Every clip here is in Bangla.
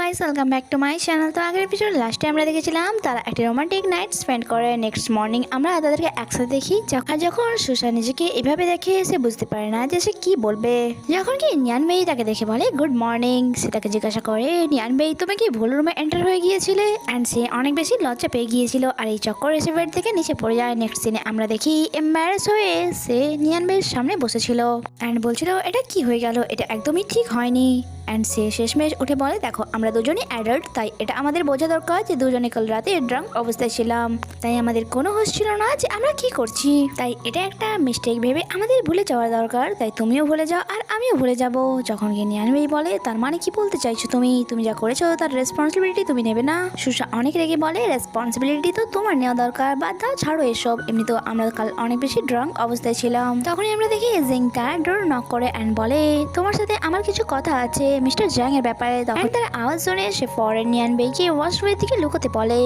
Guys, welcome back to my channel. তো আগের এপিসোড লাস্টে আমরা দেখেছিলাম তারা একটা রোমান্টিক নাইট স্পেন্ড করে। নেক্সট মর্নিং আমরা তাদেরকে একসাথে দেখি। যখন সুশা নিজেকে এভাবে দেখে সে বুঝতে পারে না যে সে কি বলবে। যখন কি নিয়ান বেই তাকে দেখে বলে গুড মর্নিং, সে তাকে জিজ্ঞাসা করে নিয়ান বেই তুমি কি ভুল রুমে এন্টার হয়ে গিয়েছিলে। অ্যান্ড সে অনেক বেশি লজ্জা পেয়ে গিয়েছিল আর এই চক্কর এসে বেড থেকে নিচে পড়ে যায়। নেক্সট সিনে আমরা দেখি এম্বারেস হয়ে সে নিয়ান বেইয়ের সামনে বসেছিল অ্যান্ড বলছিল এটা কি হয়ে গেল, এটা একদমই ঠিক হয়নি। অ্যান্ড সে শেষমেশ উঠে বলে দেখো আমরা দুজনই অ্যাডাল্ট, তাই এটা আমাদের বোঝা দরকার যে দুজনে কাল রাতে ড্রাঙ্ক অবস্থায় ছিলাম, তাই আমাদের কোনো হোশ ছিল না যে আমরা কি করছি। তাই এটা একটা মিস্টেক ভেবে আমাদের ভুলে যাওয়ার দরকার, তাই তুমিও ভুলে যাও আর আমিও ভুলে যাব। যখন গিয়ে নিয়ান বেই বলে তার মানে কি বলতে চাইছো তুমি যা করেছো তার রেসপন্সিবিলিটি তুমি নেবে না। সুশা অনেক রেগে বলে রেসপন্সিবিলিটি তো তোমার নেওয়া দরকার, বাদ দাও ছাড়ো এসব, এমনি তো আমরা কাল অনেক বেশি ড্রাঙ্ক অবস্থায় ছিলাম। তখনই আমরা দেখি জিং তার ডোর নক করে অ্যান্ড বলে তোমার সাথে আমার কিছু কথা আছে মিস্টার জ্যাং এর ব্যাপারে। তখন তার আওয়াজ শুনে সে ফরেন নিয়ান বেইকে ওয়াশরুমের দিকে লুকোতে বলে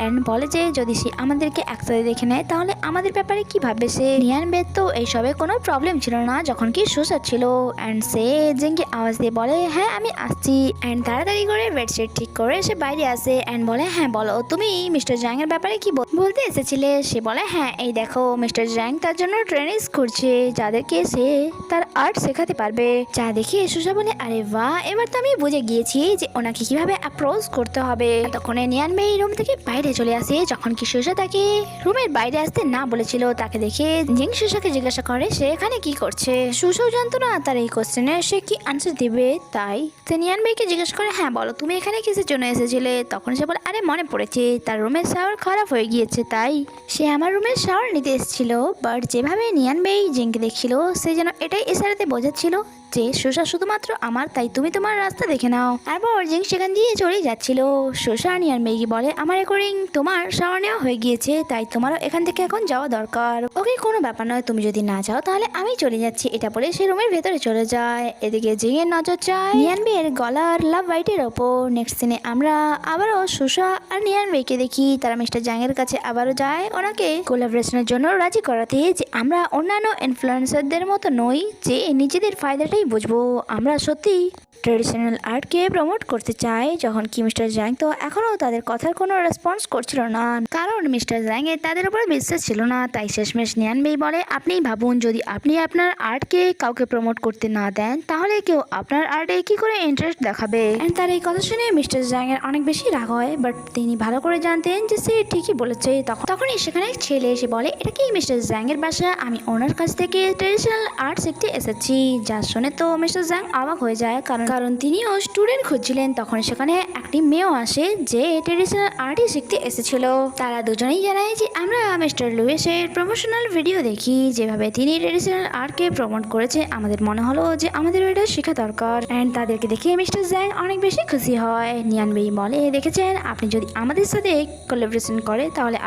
এন্ড বলে যে যদি সে আমাদেরকে একসাথে দেখে নেয় তাহলে আমাদের ব্যাপারে কি ভাববে সে। নিয়ান বের তো এইসবে কোনো প্রবলেম ছিল না যখন কি সুসা ছিল। এন্ড সে জিংকে আওয়াজ দিয়ে বলে হ্যাঁ আমি আসছি। এন্ড তাড়াতাড়ি করে বেডশিট ঠিক করে সে বাইরে আসে এন্ড বলে হ্যাঁ বলো তুমি মিস্টার জ্যাং এর ব্যাপারে কি বলতে এসেছিলে। সে বলে হ্যাঁ এই দেখো মিস্টার জ্যাং তার জন্য ট্রেনিংস করছে যাদেরকে সে তার আর্ট শেখাতে পারবে। যা দেখে সুসা বলে আরে বাহ, এবার তো আমি বুঝে গিয়েছি যে ওনাকে কিভাবে অ্যাপ্রোচ করতে হবে। তখন নিয়ান বেই রুম থেকে বাইরে চলে আসে যখন কি সুসা তাকে রুমের বাইরে আসতে না বলেছিল। তাকে দেখে জিং সুসাকে জিজ্ঞাসা করে সে এখানে কি করছে। সুসাও জানতো না তার এই কোশ্চেনে সে কি আনসার দিবে, তাই সে নিয়ান বেইকে জিজ্ঞাসা করে হ্যাঁ বলো তুমি এখানে কিসের জন্য এসেছিলে। তখন সে বলে আরে মনে পড়েছে তার রুমের শাওয়ার খারাপ হয়ে গিয়েছে তাই সে আমার রুমের শাওয়ার নিতে এসেছিল। বাট যেভাবে নিয়ান বেই জিংকে দেখছিল সে যেন এটাই ইশারাতে বোঝাচ্ছিল যে সুসা শুধুমাত্র আমার, তাই তুমি তোমার রাস্তা দেখে নাও। তারপর জিং সেখান দিয়ে চলে যাচ্ছিল। সুসা নিয়ান বেইকে বলে আমার রেকর্ডিং তোমার শাওয়ার নেওয়া হয়ে গিয়েছে, তাই তোমারও এখান থেকে এখন যাওয়া দরকার। ওকে কোনো ব্যাপার নয়, তুমি যদি না যাও তাহলে আমি চলে যাচ্ছি। এটা বলে সে রুমের ভেতরে চলে যায়। এদিকে জিং এর নজর যায় নিয়ান বেইয়ের গলার লাভ বাইটের ওপর। নেক্সট সিনে আমরা আবারও সুসা আর নিয়ান বেইকে দেখি তারা মিস্টার জাং এর কাছে আবারও যায় ওনাকে কোলাবরেশনের জন্য রাজি করাতে যে আমরা অন্যান্য ইনফ্লুয়েন্সারদের মতো নই যে নিজেদের ফায়দাটাই বুঝবো, আমরা সত্যি ট্রেডিশনাল আর্টকে প্রমোট করতে চাই। যখন কি মিস্টার জ্যাং তো এখনও তাদের কথার কোনো রেসপন্স করছিল না, কারণ মিস্টার জ্যাং এর তাদের উপর বিশ্বাস ছিল না। তাই শেষমেশ নিয়ান বেই বলে আপনিই ভাবুন যদি আপনি আপনার আর্টকে কাউকে প্রমোট করতে না দেন তাহলে কেউ আপনার আর্টে কি করে ইন্টারেস্ট দেখাবে। এন্ড তার এই কথা শুনে মিস্টার জ্যাং এর অনেক বেশি রাগ হয়, বাট তিনি ভালো করে জানতেন যে সে ঠিকই বলেছে। তখনই সেখানে এক ছেলে এসে বলে এটা কি মিস্টার জ্যাং এর বাসা, আমি ওনার কাছ থেকে ট্রেডিশনাল আর্ট শিখতে এসেছি। যা শুনে তো মিস্টার জ্যাং অবাক হয়ে যায়, কারণ তিনিও স্টুডেন্ট খুঁজছিলেন। তখন সেখানে একটি মেয়েও আসে যে ট্রেডিশনাল আর্টই শিখতে এসেছিল। তারা দুজনেই জানায় যে আমরা মিস্টার লুইসের প্রমোশনাল ভিডিও দেখি, যেভাবে তিনি ট্রেডিশনাল আর্টকে প্রমোট করেছে আমাদের মনে হলো যে আমাদের এটা শেখা দরকার। অ্যান্ড তাদেরকে দেখে মিস্টার জ্যাং অনেক বেশি খুশি হয়। নিয়ান বেই বলে দেখেছেন আপনি যদি আমাদের সাথে কোলাবরেশন করে তাহলে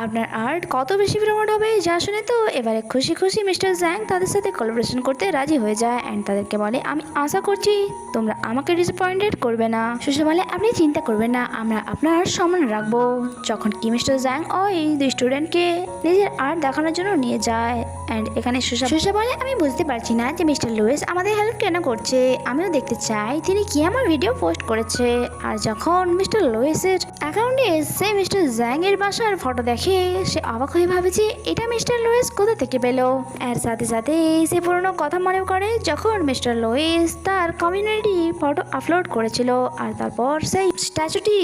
আপনার আর্ট কত বেশি প্রমোট হবে। যা শুনে তো এবারে খুশি খুশি মিস্টার জ্যাং তাদের সাথে কোলাবরেশন করতে রাজি হয়ে যায়। অ্যান্ড তাদেরকে বলে আমি আশা করছি তোমরা আমাকে ডিসঅ্যাপয়েন্টেড করবে না। সুশা বলে আপনি চিন্তা করবেন না, আমরা আপনার সম্মান রাখবো। যখন কি মিস্টার জ্যাং ওই দুই স্টুডেন্টকে নিজের আর্ট দেখানোর জন্য নিয়ে যায়। অ্যান্ড এখানে সুশা বলে আমি বুঝতে পারছি না যে মিস্টার লুইস আমাদের হেল্প কেন করছে, আমিও দেখতে চাই তিনি কি আমার ভিডিও পোস্ট করেছে। আর যখন মিস্টার লুইসের অ্যাকাউন্টে সে মিস্টার জ্যাং এর বাসার ফটো দেখে সে অবাক হয়ে ভাবে যে এটা মিস্টার লুইস কোথা থেকে পেলো। এর সাথে সাথে সে পুরনো কথা মনে করে যখন মিস্টার লুইস তার কমিউনিটি ফটো আপলোড করেছিল আর তারপর সেই স্ট্যাচুটি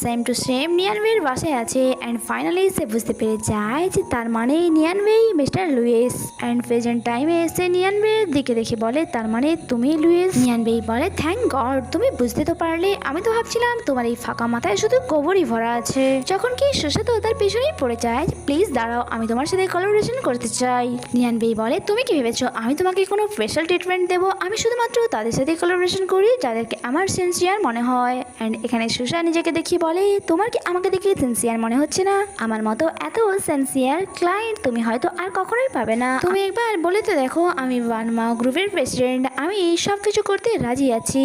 সেম টু সেম নিয়ান বেইয়ের বাসায় আছে। অ্যান্ড ফাইনালি সে বুঝতে পেরে যায় যে তার মানে নিয়ান বেই মিস্টার লুইস। অ্যান্ড প্রেজেন্ট টাইমে সে নিয়ান বেইয়ের দিকে দেখে বলে তার মানে তুমি লুইস। নিয়ান বেই বলে থ্যাংক গড তুমি বুঝতে তো পারলে, আমি তো ভাবছিলাম তোমার এই ফাঁকা মাথায় শুধু গোবরই ভরা আছে। যখন কি সুশা তো তার পেছনেই পড়ে যায় প্লিজ দাঁড়াও আমি তোমার সাথে কোলাবরেশন করতে চাই। নিয়ান বেই বলে তুমি কি ভেবেছো আমি তোমাকে কোনো স্পেশাল ট্রিটমেন্ট দেবো, আমি শুধুমাত্র তাদের সাথে কোলাবরেশন করি যাদেরকে আমার সিনসিয়ার মনে হয়। অ্যান্ড এখানে সুশা নিজেকে দেখিয়ে বলে তোমার কি আমাকে দেখে সিনসিয়ার মনে হচ্ছে না, আমার মতো এত সিনসিয়ার ক্লায়েন্ট তুমি হয়তো আর কখনোই পাবে হবে না। তুমি একবার বলে তো দেখো, আমি ওয়ান মা গ্রুপের প্রেসিডেন্ট, আমি সবকিছু করতে রাজি আছি।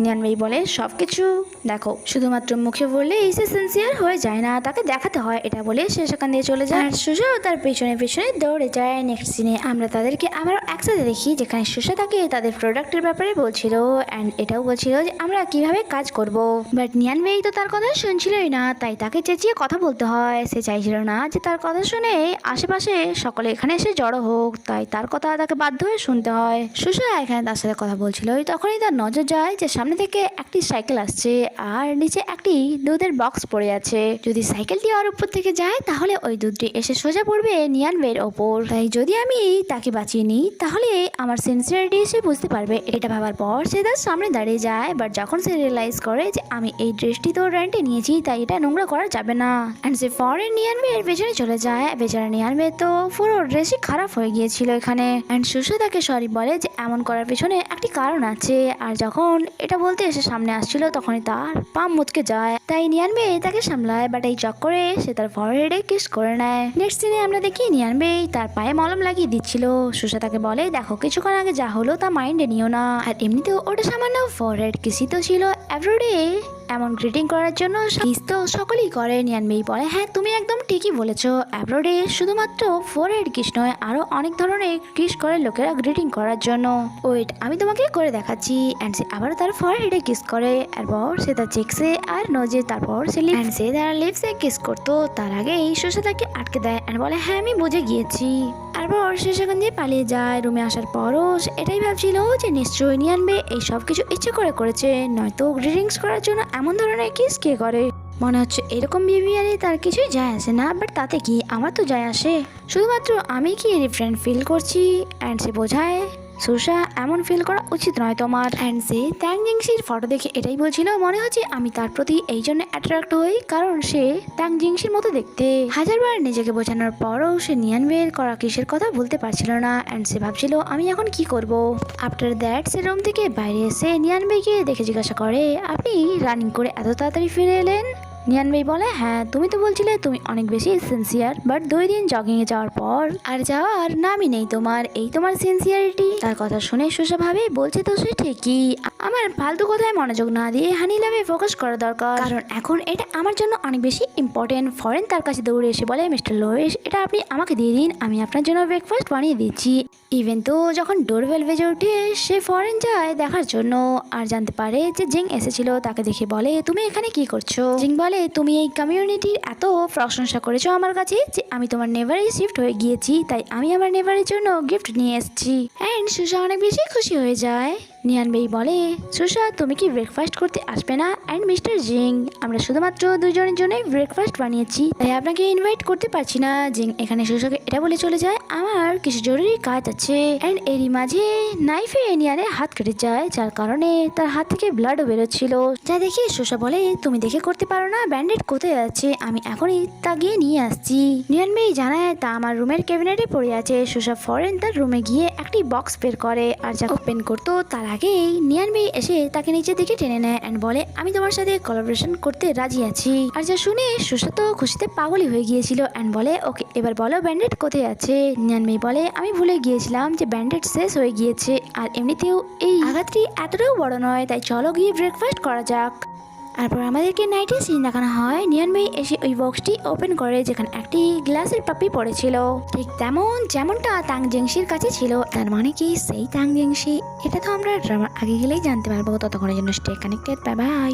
নিয়ানবেই বলে সবকিছু? দেখো, শুধুমাত্র মুখে বললে সে সিনসিয়ার হয়ে যায় না, তাকে দেখাতে হয়। এটা বলে সে সেখান দিয়ে চলে যায়। আর সুশাও তার পেছনে পেছনে দৌড়ে যায়। নেক্সট সিনে আমরা তাদেরকে আবারও একসাথে দেখি, যেখানে সুশা তাকে তাদের প্রোডাক্টের ব্যাপারে বলছিল অ্যান্ড এটাও বলছিল যে আমরা কিভাবে কাজ করব। বাট নিয়ানবেই তো তার কথা শুনছিলই না, তাই তাকে চেঁচিয়ে কথা বলতে হয়। সে চাইছিল না যে তার কথা শুনে আশেপাশে সকলে এখানে এসে জড়ো হোক, তাই তার কথা তাকে বাধ্য হয়ে শুনতে হয়। সুশা এখানে তার সাথে কথা বলছিল, তখনই তার নজর যায় যে সামনে থেকে একটি সাইকেল আসছে আর নিচে একটি দুধের বক্স পড়ে আছে। যদি সাইকেলটি আর উপর থেকে যায় তাহলে ওই দুধটি এসে সোজা পড়বে নিয়ানবের ওপর। তাই যদি আমি তাকে বাঁচিয়ে নিই তাহলে আমার সিনসিয়ারিটি সে বুঝতে পারবে। এটা ভাবার পর সে তার সামনে দাঁড়িয়ে যায়। বাট যখন সে রিয়েলাইজ করে যে আমি এই ড্রেসটি তো রেন্টে নিয়েছি, তাই এটা নোংরা করা যাবে না, অ্যান্ড সে ফরেন নিয়ানবের পেছনে চলে যায়। বেচারা নিয়ানবে তো পুরো ড্রেসই খারাপ হয়ে গিয়েছিল এখানে। অ্যান্ড সুশা তাকে সরি বলে যে এমন করার পেছনে একটি কারণ আছে। আর যখন এটা বলতে এসে সামনে আসছিল তখনই তার পা মুচকে যায়, তাই নিয়ানবে তাকে সামলায়। বাট এই চক্করে সে তার ফরহেডে কিস করে নেয়। নেক্সট সিনে আমরা দেখি নিয়ানবে তার পায়ে মলম লাগিয়ে দিচ্ছিল। সুশা তাকে বলে দেখো, কিছুক্ষণ আগে যা হলো তা মাইন্ডে নিও না। আর এমনিতেও ওটা সামান্য ফরহেড কিসই তো ছিল, এভরিডে এমন গ্রিটিং করার জন্য কিস তো সকলেই করে। নিয়ানবেই বলে হ্যাঁ তুমি একদম ঠিকই বলেছো, অ্যাব্রোডে শুধুমাত্র ফোরহেড কিস নয়, আরো অনেক ধরনের কিস করে লোকেরা গ্রিটিং করার জন্য। ওয়েট, আমি তোমাকে করে দেখাচ্ছি। অ্যান্ড সে আবার তার ফোরহেডে কিস করে, এরপর সে তার চেক্সে আর নোজে, তারপর সে তার লিপসে কিস করতো। তার আগেই সুশা তাকে আটকে দেয় আর বলে হ্যাঁ আমি বুঝে গিয়েছি। তারপর সে সেখান দিয়ে পালিয়ে যায়। রুমে আসার পরও সে এটাই ভাবছিল যে নিশ্চয়ই নিয়ানবে এই সব কিছু ইচ্ছে করে করেছে, নয়তো গ্রিটিংস করার জন্য এমন ধরনের কিস কে করে। মনে হচ্ছে এরকম বিহেভিয়ারে তার কিছুই যায় আসে না, বাট তাতে কি, আমার তো যায় আসে। শুধুমাত্র আমি কি ডিফারেন্ট ফিল করছি। অ্যান্ড সে বোঝায় সুশা এমন ফিল করা উচিত নয় তোমার। অ্যান্ড সে ট্যাং জিংসির ফটো দেখে এটাই বলছিল, মনে হচ্ছে আমি তার প্রতি এই জন্য অ্যাট্রাক্ট হই কারণ সে ট্যাং জিংসির মতো দেখতে। হাজারবার নিজেকে বোঝানোর পরও সে নিয়ানবের করা কিসের কথা বলতে পারছিল না। অ্যান্ড সে ভাবছিল আমি এখন কি করব। আফটার দ্যাট সে রুম থেকে বাইরে এসে নিয়ানবেকে দেখে জিজ্ঞাসা করে আপনি রানিং করে এত তাড়াতাড়ি ফিরে এলেন? নিয়ানবেই বলে হ্যাঁ, তুমি তো বলছিলে তুমি অনেক বেশি সিনসিয়ার, বাট 2 দিন জগিং এ যাওয়ার পর আর যাওয়ার নামই নেই তোমার, এই তোমার সিনসিয়ারিটি। তার কথা শুনে সুশা ভাবে বলছে তো সে ঠিকই, আমার ফালতু কথায় মনোযোগ না দিয়ে হানি লাভে ফোকাস করা দরকার, কারণ এখন এটা আমার জন্য অনেক বেশি ইম্পর্টেন্ট। ফরেন তার কাছে দৌড়ে এসে বলে মিস্টার লোয়েস, এটা আপনি আমাকে দিয়ে দিন, আমি আপনার জন্য ব্রেকফাস্ট বানিয়ে দিচ্ছি। ইভেন তো যখন ডোরবেল বেজে ওঠে সে ফরেন যায় দেখার জন্য আর জানতে পারে যে জিং এসেছিল। তাকে দেখে বলে তুমি এখানে কি করছো? জিং বলে তুমি এই কমিউনিটির এত প্রশংসা করেছো আমার কাছে যে আমি তোমার নেভারে শিফট হয়ে গিয়েছি, তাই আমি আমার নেভারের জন্য গিফট নিয়ে এসেছি। অ্যান্ড সুশা অনেক বেশি খুশি হয়ে যায়। নিয়ানবেই বলে সুশা তুমি কি ব্রেকফাস্ট করতে আসবে না? অ্যান্ড মিস্টার জিং, আমরা শুধুমাত্র 2 জনের জন্যই ব্রেকফাস্ট বানিয়েছি, তাই আপনাকে ইনভাইট করতে পারছি না। জিং এখানে সুশাকে এটা বলে চলে যায় আমার কিছু জরুরি কাজ আছে। অ্যান্ড এরই মাঝে নাইফে নিয়ানের হাত কেটে যায়, যার কারণে তার হাত থেকে ব্লাডও বেরোচ্ছিল। যা দেখে সুশা বলে তুমি দেখে করতে পারো না, ব্যান্ডেড কোথায় আছে, আমি এখনই তা গিয়ে নিয়ে আসছি। নিয়ানবেই জানায় তা আমার রুমের ক্যাবিনেটে পড়ে আছে। সুশা ফরেন তার রুমে গিয়ে একটি বক্স বের করে আর যা ওপেন করতো তার আগেই নিয়ানবেই এসে তাকে নিচের দিকে টেনে নেয় অ্যান্ড বলে আমি তোমার সাথে কোলাবোরেশন করতে রাজি আছি। আর যা শুনে সুশা তো খুশিতে পাগলই হয়ে গিয়েছিল অ্যান্ড বলে ওকে এবার বলো ব্যান্ডেড কোথায় আছে? নিয়ানবেই বলে আমি ভুলে গিয়েছিলাম যে ব্যান্ডেড শেষ হয়ে গিয়েছে, আর এমনিতেও এই আঘাতটি এতটাও বড় নয়, তাই চলো গিয়ে ব্রেকফাস্ট করা যাক। তারপর আমাদেরকে নাইটে সিন দেখানো হয়। নিয়ানবেই এসে ওই বক্সটি ওপেন করে যেখানে একটি গ্লাসের পাপ্পি পড়েছিল, ঠিক যেমনটা তাং জিংসির কাছে ছিল। তার মানে কি সেই তাং জিংসি? এটা তো আমরা ড্রামার আগে গেলেই জানতে পারবো। ততক্ষণের জন্য স্টে কানেক্টেড, বাই বাই।